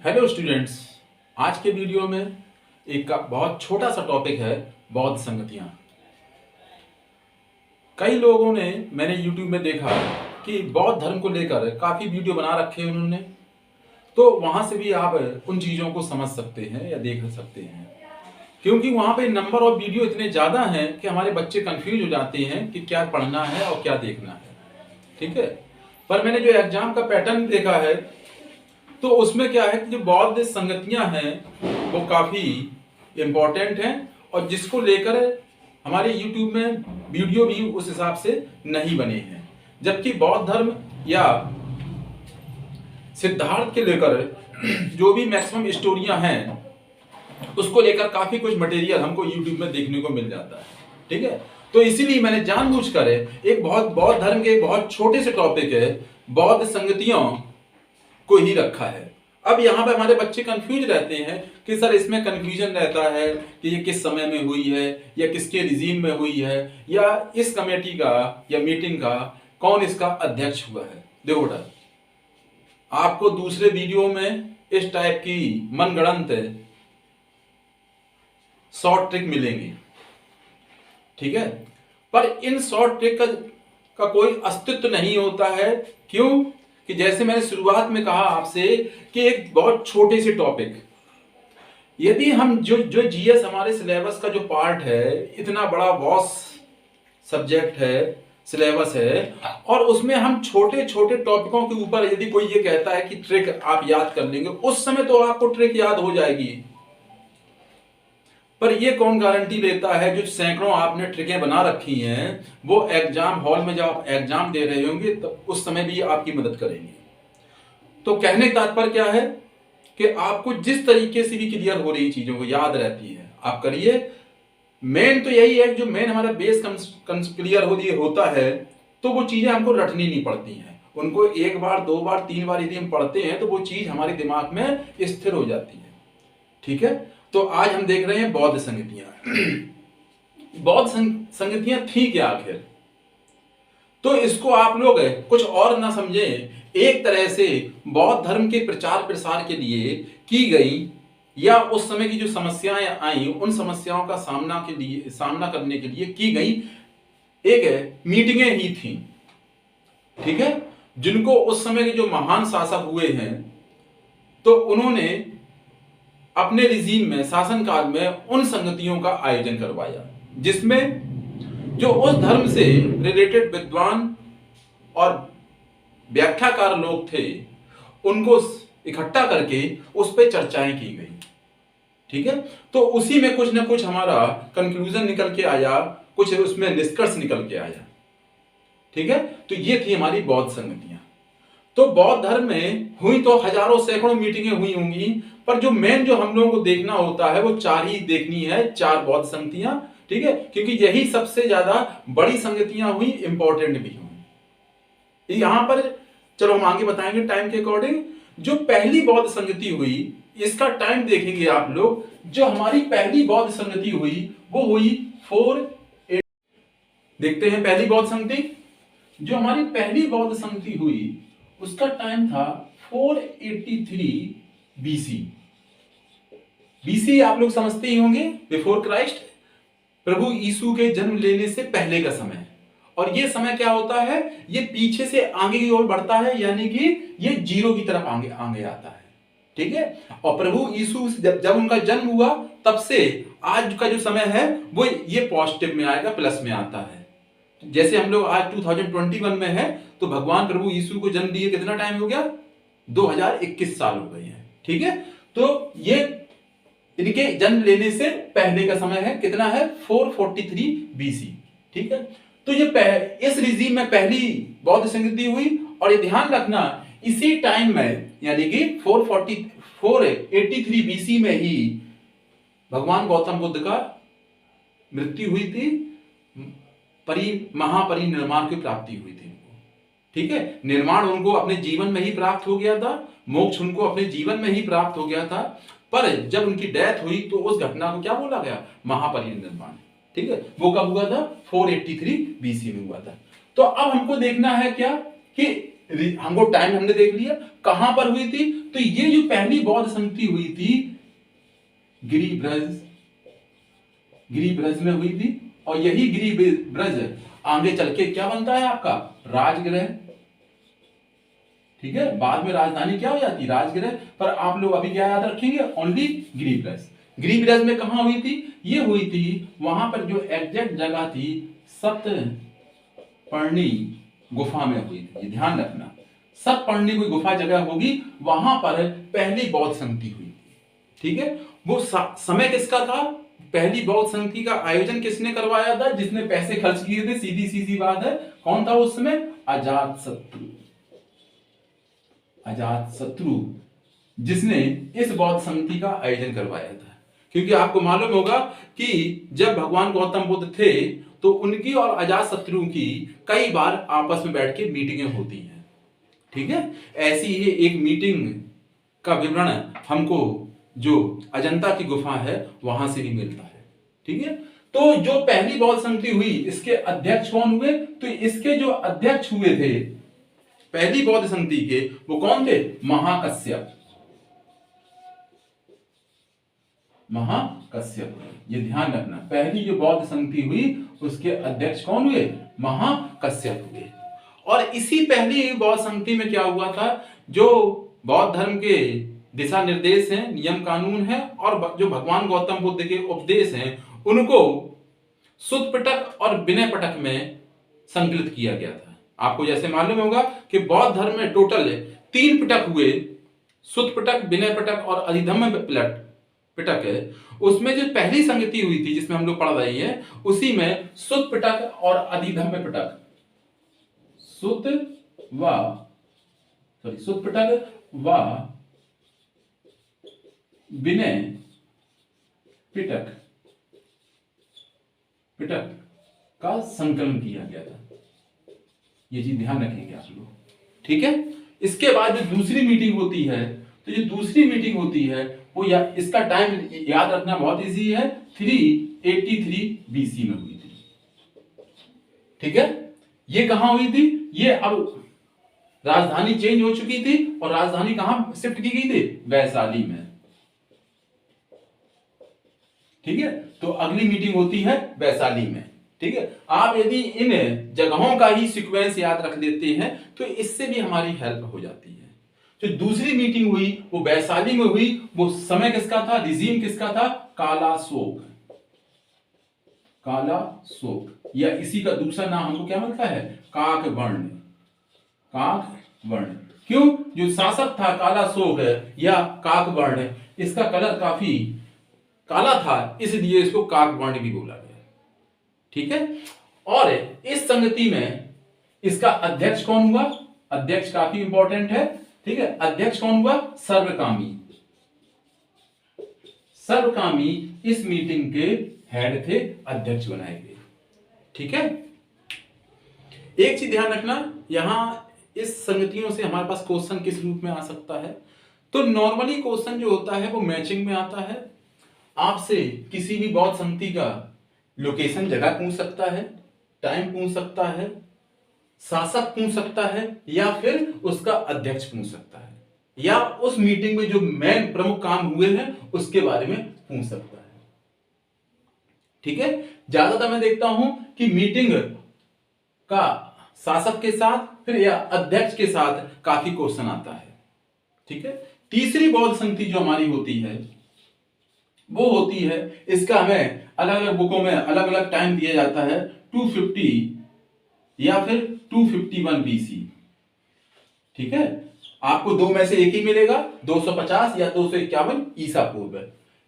Hello students, आज के video में एक बहुत छोटा सा टॉपिक है बौद्ध संगतियाँ। कई लोगों ने मैंने YouTube में देखा कि बौद्ध धर्म को लेकर काफ़ी वीडियो बना रखे हैं उन्होंने, तो वहाँ से भी आप उन चीज़ों को समझ सकते हैं या देख सकते हैं, क्योंकि वहाँ पे नंबर ऑफ वीडियो इतने ज़्यादा हैं कि हमारे बच्चे कंफ्यूज हो जाते हैं कि क्या पढ़ना है और क्या देखना है। ठीक है, पर मैंने जो एग्जाम का पैटर्न देखा है तो उसमें क्या है कि जो बौद्ध संगतियां हैं वो काफी इम्पोर्टेंट हैं और जिसको लेकर हमारे YouTube में वीडियो भी उस हिसाब से नहीं बने हैं, जबकि बौद्ध धर्म या सिद्धार्थ के लेकर जो भी मैक्सिमम स्टोरियां हैं उसको लेकर काफी कुछ मटेरियल हमको YouTube में देखने को मिल जाता है। ठीक है, तो इसीलिए मैंने जानबूझकर एक बहुत बौद्ध धर्म के बहुत छोटे से टॉपिक है बौद्ध संगतियों को ही रखा है। अब यहाँ पे हमारे बच्चे कंफ्यूज रहते हैं कि सर इसमें कंफ्यूजन रहता है कि ये किस समय में हुई है या किसके रिजीम में हुई है या इस कमेटी का या मीटिंग का कौन इसका अध्यक्ष हुआ है। देखो बेटा, आपको दूसरे वीडियो में इस टाइप की मनगढ़ंत शॉर्ट ट्रिक मिलेंगी, ठीक है, पर इन शॉर्ट ट्रिक का कोई अस्तित्व नहीं होता है। क्यों कि जैसे मैंने शुरुआत में कहा आपसे कि एक बहुत छोटे से टॉपिक, यदि हम जो जीएस हमारे सिलेबस का जो पार्ट है, इतना बड़ा वास्ट सब्जेक्ट है, सिलेबस है, और उसमें हम छोटे छोटे टॉपिकों के ऊपर यदि कोई ये कहता है कि ट्रिक आप याद कर लेंगे, उस समय तो आपको ट्रिक याद हो जाएगी, पर ये कौन गारंटी देता है जो सैकड़ों आपने ट्रिकें बना रखी हैं वो एग्जाम हॉल में जब आप एग्जाम दे रहे होंगे तो उस समय भी आपकी मदद करेंगे। तो कहने का तात्पर्य क्या है कि आपको जिस तरीके से भी क्लियर हो रही चीजों को याद रहती है आप करिए। मेन तो यही है, जो मेन हमारा बेस क्लियर होता है तो वो चीजें हमको रटनी नहीं पड़ती हैं, उनको एक बार दो बार तीन बार यदि हम पढ़ते हैं तो वो चीज हमारे दिमाग में स्थिर हो जाती है। ठीक है, तो आज हम देख रहे हैं बौद्ध संगतियां। बौद्ध संगतियां थी क्या आखिर? तो इसको आप लोग कुछ और ना समझे, एक तरह से बौद्ध धर्म के प्रचार प्रसार के लिए की गई या उस समय की जो समस्याएं आई उन समस्याओं का सामना करने के लिए की गई एक मीटिंगें ही थी। ठीक है, जिनको उस समय के जो महान शासक हुए हैं तो उन्होंने अपने रिजीम में शासनकाल में उन संगतियों का आयोजन करवाया जिसमें जो उस धर्म से रिलेटेड विद्वान और व्याख्याकार लोग थे उनको इकट्ठा करके उस पर चर्चाएं की गई। ठीक है, तो उसी में कुछ ना कुछ हमारा कंक्लूजन निकल के आया, कुछ उसमें निष्कर्ष निकल के आया। ठीक है, तो ये थी हमारी बौद्ध संगतियां। तो बौद्ध धर्म में हुई तो हजारों सैकड़ों मीटिंगें हुई होंगी, पर जो मेन जो हम लोगों को देखना होता है वो चार ही देखनी है, चार बौद्ध संगतियां। ठीक है, क्योंकि यही सबसे ज्यादा बड़ी संगतियां हुई, इंपॉर्टेंट भी हुई। यहां पर चलो हम आगे बताएंगे टाइम के अकॉर्डिंग। जो पहली बौद्ध संगति हुई इसका टाइम देखेंगे आप लोग। जो हमारी पहली बौद्ध संगति हुई वो हुई 480। देखते हैं पहली बौद्ध संगति। जो हमारी पहली बौद्ध संगति हुई उसका टाइम था 483 बीसी। बीसी आप लोग समझते ही होंगे, बिफोर क्राइस्ट, प्रभु यीशु के जन्म लेने से पहले का समय। और ये समय क्या होता है, ये पीछे से आगे की ओर बढ़ता है, यानी कि ये जीरो की तरफ आगे आगे आता है। ठीक है, और प्रभु यीशु जब उनका जन्म हुआ तब से आज का जो समय है वो ये पॉजिटिव में आएगा, प्लस में आता है। जैसे हम लोग आज 2021 में है तो भगवान प्रभु यीशु को जन्म दिए कितना टाइम हो गया, 2021 साल हो गए हैं। ठीक है, तो ये इनके जन्म लेने से पहले का समय है, कितना है, 443 बीसी। ठीक है, तो ये इस रिजीम में पहली बौद्ध संगति हुई। और ये ध्यान रखना इसी टाइम में यानी कि 483 बीसी में ही भगवान गौतम बुद्ध का मृत्यु हुई थी, महापरिनिर्वाण की प्राप्ति हुई थी उनको। ठीक है, निर्माण उनको अपने जीवन में ही प्राप्त हो गया था, मोक्ष उनको अपने जीवन में ही प्राप्त हो गया था, पर जब उनकी डेथ हुई तो उस घटना को क्या बोला गया, महापरिनिर्वाण। ठीक है, वो कब हुआ था, 483 बीसी में हुआ था। तो अब हमको देखना है क्या कि हमको टाइम हमने देख लिया, कहां पर हुई थी, तो ये जो पहली बौद्ध संगति हुई थी गिरिब्रज में हुई थी, और यही गिरिब्रज आगे चल के क्या बनता है आपका राजगृह। ठीक है, बाद में राजधानी क्या हो जाती राजगृह, पर आप लोग अभी क्या याद रखेंगे, ओनली गिरिब्रज। गिरिब्रज में कहां हुई थी, ये हुई थी वहां पर जो एग्जैक्ट जगह थी सप्तपर्णी गुफा में हुई थी, ध्यान रखना सप्तपर्णी कोई गुफा जगह होगी, वहां पर पहली बौद्ध संगति हुई थी। ठीक है, वो समय किसका था, पहली बौद्ध संगति का आयोजन किसने करवाया था, जिसने पैसे खर्च किए थे, सीधी सीधी बात है, कौन था उस समय, अजातशत्रु, जिसने इस बौद्ध संगति का आयोजन करवाया था। क्योंकि आपको मालूम होगा कि जब भगवान गौतम बुद्ध थे तो उनकी और अजातशत्रु की कई बार आपस में बैठ के मीटिंगें होती हैं। ठीक है, ऐसी ही एक मीटिंग का विवरण हमको जो अजंता की गुफा है वहां से भी मिलता है। ठीक है, तो जो पहली बौद्ध संगति हुई इसके अध्यक्ष कौन हुए, तो इसके जो अध्यक्ष हुए थे पहली बौद्ध संगति के, वो कौन थे, महाकश्यप। ये ध्यान रखना, पहली जो बौद्ध संगति हुई उसके अध्यक्ष कौन हुए, महाकश्यप हुए। और इसी पहली बौद्ध संगति में क्या हुआ था, जो बौद्ध धर्म के दिशा निर्देश हैं, नियम कानून है, और जो भगवान गौतम बुद्ध के उपदेश हैं, उनको सुत्त पिटक और विनय पिटक में संकलित किया गया था। आपको जैसे मालूम होगा कि बौद्ध धर्म में टोटल 3 पिटक हुए, सुत्त पिटक, विनय पिटक और अधिधम्म पिटक है। उसमें जो पहली संगति हुई थी जिसमें हम लोग पढ़ रहे हैं, उसी में सुत्त पिटक और अधिधम्म पिटक, सुत्त पिटक व विनय पिटक का संकलन किया गया था। ये चीज ध्यान रखेंगे आप लोग। ठीक है, इसके बाद जो दूसरी मीटिंग होती है, तो जो दूसरी मीटिंग होती है वो इसका टाइम याद रखना बहुत इजी है, 383 बीसी में हुई थी। ठीक है, ये कहां हुई थी, ये अब राजधानी चेंज हो चुकी थी और राजधानी कहां शिफ्ट की गई थी, वैशाली में। ठीक है, तो अगली मीटिंग होती है वैशाली में। ठीक है, आप यदि इन जगहों का ही सीक्वेंस याद रख लेते हैं तो इससे भी हमारी हेल्प हो जाती है। जो दूसरी मीटिंग हुई वो वैशाली में हुई, वो समय किसका था, रिजीम किसका था, कालाशोक, या इसी का दूसरा नाम हमको क्या मिलता है, काकवर्ण। क्यों, जो शासक था कालाशोक या काकवर्ण, इसका कलर काफी काला था, इसलिए इसको काकवर्ण भी बोला गया। ठीक है, और इस संगति में इसका अध्यक्ष कौन हुआ, अध्यक्ष काफी इंपॉर्टेंट है। ठीक है, अध्यक्ष कौन हुआ, सर्वकामी इस मीटिंग के हेड थे, अध्यक्ष बनाए गए। ठीक है, एक चीज ध्यान रखना, यहां इस संगतियों से हमारे पास क्वेश्चन किस रूप में आ सकता है, तो नॉर्मली क्वेश्चन जो होता है वो मैचिंग में आता है। आपसे किसी भी बौद्ध संगति का लोकेशन, जगह पूछ सकता है, टाइम पूछ सकता है, शासक पूछ सकता है, या फिर उसका अध्यक्ष पूछ सकता है, या उस मीटिंग में जो मेन प्रमुख काम हुए हैं उसके बारे में पूछ सकता है। ठीक है, ज्यादातर मैं देखता हूं कि मीटिंग का शासक के साथ फिर या अध्यक्ष के साथ काफी क्वेश्चन आता है। ठीक है, तीसरी बौद्ध संगति जो हमारी होती है वो होती है, इसका हमें अलग अलग बुकों में अलग अलग टाइम दिया जाता है, 250 या फिर 251 बीसी। ठीक है, आपको दो में से एक ही मिलेगा, 250 या 251 ईसा पूर्व।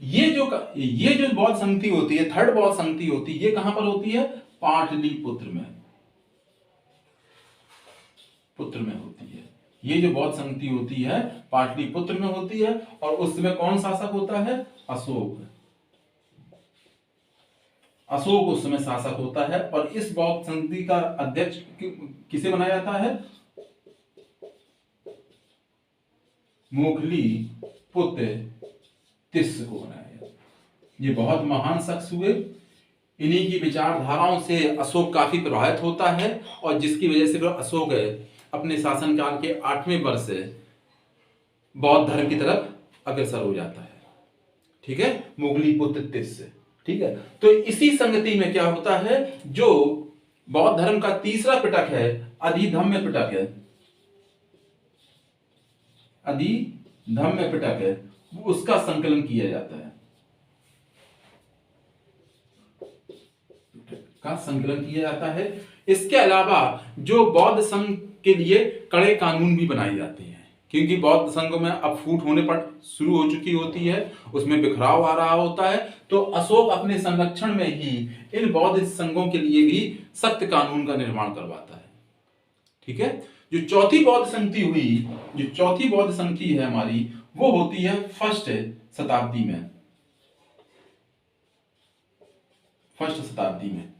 ये जो बौद्ध संगति होती है, थर्ड बौद्ध संगति होती है, ये कहां पर होती है, पाटलिपुत्र में होती है। ये जो बौद्ध संगति होती है पाटलिपुत्र में होती है, और उस समय कौन शासक होता है, अशोक उस समय शासक होता है। और इस बौद्ध संगति का अध्यक्ष किसे बनाया जाता है, मोखली पुत्र तिस्स को बनाया जाता है। ये बहुत महान शख्स हुए, इन्हीं की विचारधाराओं से अशोक काफी प्रभावित होता है, और जिसकी वजह से फिर अशोक अपने शासनकाल के 8वें वर्ष से बौद्ध धर्म की तरफ अग्रसर हो जाता है। ठीक है, मुगली पुत्र तिस्य। ठीक है, तो इसी संगति में क्या होता है, जो बौद्ध धर्म का तीसरा पिटक है, अधिधम्म पिटक है, अधिधम्म पिटक है, उसका संकलन किया जाता है, का संकलन किया जाता है। इसके अलावा जो बौद्ध संघ के लिए कड़े कानून भी बनाए जाते हैं, क्योंकि बौद्ध संघ में अब फूट होने पर शुरू हो चुकी होती है, उसमें बिखराव आ रहा होता है, तो अशोक अपने संरक्षण में ही इन बौद्ध संघों के लिए भी सख्त कानून का निर्माण करवाता है। ठीक है, जो चौथी बौद्ध संगति हुई, जो चौथी बौद्ध संगति है हमारी, वो होती है फर्स्ट शताब्दी में, फर्स्ट शताब्दी में।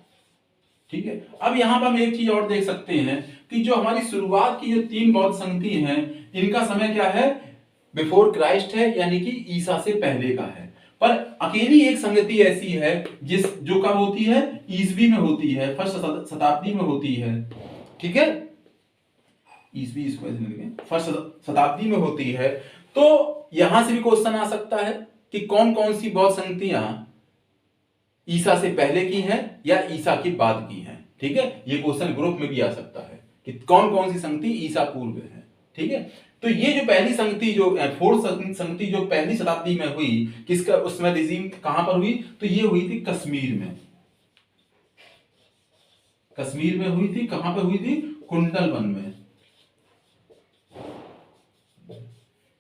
ठीक है, अब यहां पर हम एक चीज और देख सकते हैं कि जो हमारी शुरुआत की जो 3 बौद्ध संगति हैं, इनका समय क्या है, बिफोर क्राइस्ट है, यानी कि ईसा से पहले का है। पर अकेली एक संगति ऐसी है जो कब होती है, ईसवी में होती है, फर्स्ट शताब्दी में होती है। ठीक है, ईसवी इसको फर्स्ट शताब्दी में होती है। तो यहां से भी क्वेश्चन आ सकता है कि कौन कौन सी बौद्ध संगतियां ईसा से पहले की हैं या ईसा के बाद की हैं। ठीक है, ये क्वेश्चन ग्रुप में भी आ सकता है कि कौन कौन सी संगति ईसा पूर्व है। ठीक है, तो ये जो पहली संगति, जो फोर्थ संगति जो पहली शताब्दी में हुई, किसका उसमें रिजीम कहां पर हुई, तो ये हुई थी कश्मीर में, कश्मीर में हुई थी। कहां पर हुई थी, कुंडलवन में।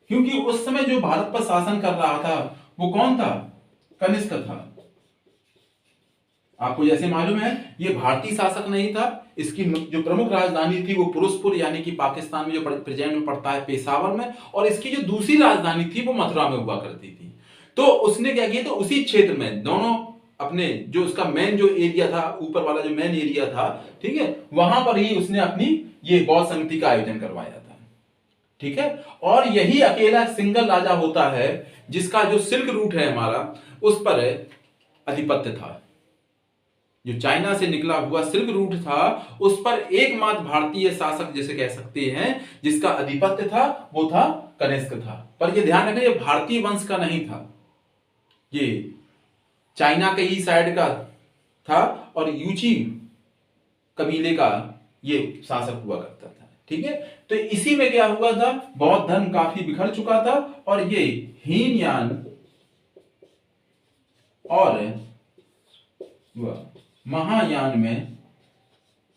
क्योंकि उस समय जो भारत पर शासन कर रहा था वो कौन था, कनिष्क था। आपको जैसे मालूम है ये भारतीय शासक नहीं था, इसकी जो प्रमुख राजधानी थी वो पुरुषपुर, यानी कि पाकिस्तान में जो प्रेजेंट में पड़ता है पेशावर में, और इसकी जो दूसरी राजधानी थी वो मथुरा में हुआ करती थी। तो उसने क्या किया, तो उसी क्षेत्र में दोनों अपने जो उसका मेन जो एरिया था, ऊपर वाला जो मेन एरिया था, ठीक है, वहां पर ही उसने अपनी ये बौद्ध संगति का आयोजन करवाया था। ठीक है, और यही अकेला सिंगल राजा होता है जिसका जो सिल्क रूट है हमारा, उस पर आधिपत्य था। जो चाइना से निकला हुआ सिल्क रूट था, उस पर एकमात्र भारतीय शासक जिसे कह सकते हैं जिसका आधिपत्य था, वो था कनिष्क था। पर ये ध्यान रखना, ये भारतीय वंश का नहीं था, ये चाइना के ही साइड का था, और यूची कबीले का ये शासक हुआ करता था। ठीक है, तो इसी में क्या हुआ था, बौद्ध धर्म काफी बिखर चुका था, और ये हीनयान और महायान में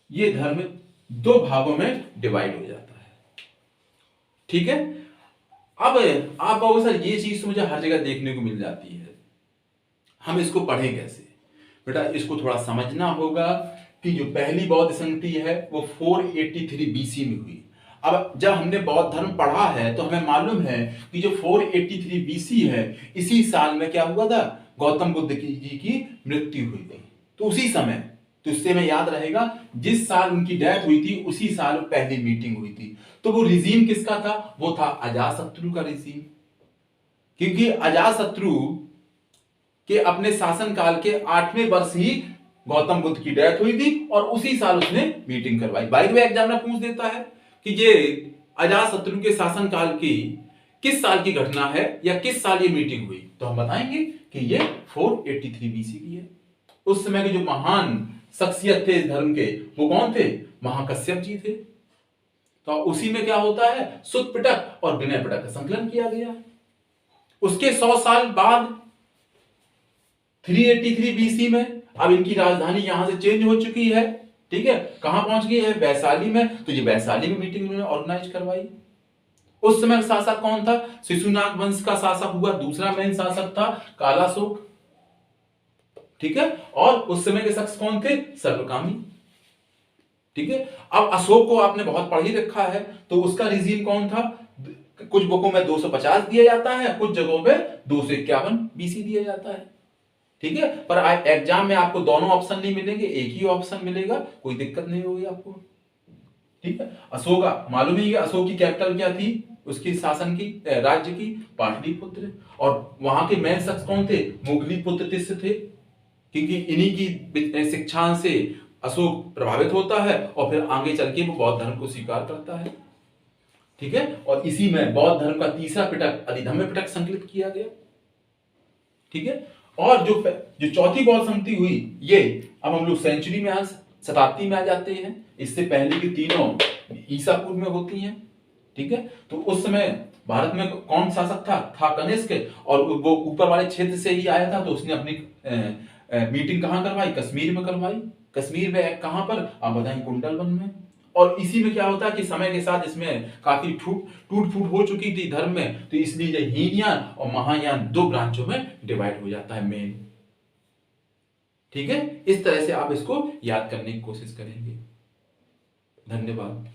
ये धर्म 2 भागों में डिवाइड हो जाता है। ठीक है, अब आप कहोगे सर ये चीज तो मुझे हर जगह देखने को मिल जाती है, हम इसको पढ़ें कैसे? बेटा इसको थोड़ा समझना होगा कि जो पहली बौद्ध संगति है वो 483 बीसी में हुई। अब जब हमने बौद्ध धर्म पढ़ा है तो हमें मालूम है कि जो 483 बीसी है, इसी साल में क्या हुआ था, गौतम बुद्ध जी की मृत्यु हुई थी। तो उसी समय, तो इससे में याद रहेगा जिस साल उनकी डेथ हुई थी उसी साल पहली मीटिंग हुई थी। तो वो रिजीम किसका था, वो था अजातशत्रु का रिजीम, क्योंकि अजातशत्रु के अपने शासन काल के 8वें वर्ष ही गौतम बुद्ध की डेथ हुई थी, और उसी साल उसने मीटिंग करवाई। बाय द वे एग्जामिनर पूछ देता है कि ये अजातशत्रु के शासन काल की किस साल की घटना है या किस साल ये मीटिंग हुई, तो हम बताएंगे कि ये 483 बीसी की है। उस समय के जो महान शख्सियत थे इस धर्म के, वो कौन थे, महाकश्यप जी थे। तो उसी में क्या होता है, सुत पिटक और विनय पिटक का संकलन किया गया। उसके 100 साल बाद 383 बीसी में अब इनकी राजधानी यहां से चेंज हो चुकी है। ठीक है, कहां पहुंच गई है, वैशाली में। तो ये वैशाली में मीटिंग उन्होंने ऑर्गेनाइज करवाई। उस समय शासक कौन था, शिशुनाग वंश का शासक हुआ, दूसरा मेन शासक था कालाशोक। ठीक है, और उस समय के शख्स कौन थे, सर्वकामी। ठीक है, अब अशोक को आपने बहुत पढ़ ही रखा है, तो उसका रिजीम कौन था, कुछ बुकों में 250 दिया जाता है, कुछ जगहों पे 251 बीसी दिया जाता है। ठीक है, पर एग्जाम में आपको दोनों ऑप्शन नहीं मिलेंगे, एक ही ऑप्शन मिलेगा, कोई दिक्कत नहीं होगी आपको। ठीक है, अशोका मालूम ही है, अशोक की कैपिटल क्या थी, उसकी शासन की राज्य की पाटलिपुत्र, और वहां के मेन शख्स कौन थे, मुगली पुत्र तिस्य थे, क्योंकि इन्हीं की शिक्षा से अशोक प्रभावित होता है और फिर आगे चल के वो बौद्ध धर्म को स्वीकार करता है। ठीक है, और इसी में बौद्ध धर्म का तीसरा पिटक अधिधम्म पिटक संकलित किया गया। ठीक है, और जो जो चौथी बौद्ध संधि हुई, ये अब हम लोग सेंचुरी में शताब्दी में आ जाते हैं। इससे पहले की तीनों ईसा पूर्व में होती हैं। ठीक है, तो उस समय भारत में कौन शासक था कनिष्क, और वो ऊपर वाले क्षेत्र से ही आया था, तो उसने अपनी मीटिंग कहाँ करवाई, कश्मीर में करवाई। कश्मीर में कहाँ पर, आप बताएं, कुंडलवन में। और इसी में क्या होता है कि समय के साथ इसमें काफी टूट फूट हो चुकी थी धर्म में, तो इसलिए ये हीनयान और महायान दो ब्रांचों में डिवाइड हो जाता है मेन। ठीक है, इस तरह से आप इसको याद करने की कोशिश करेंगे। धन्यवाद।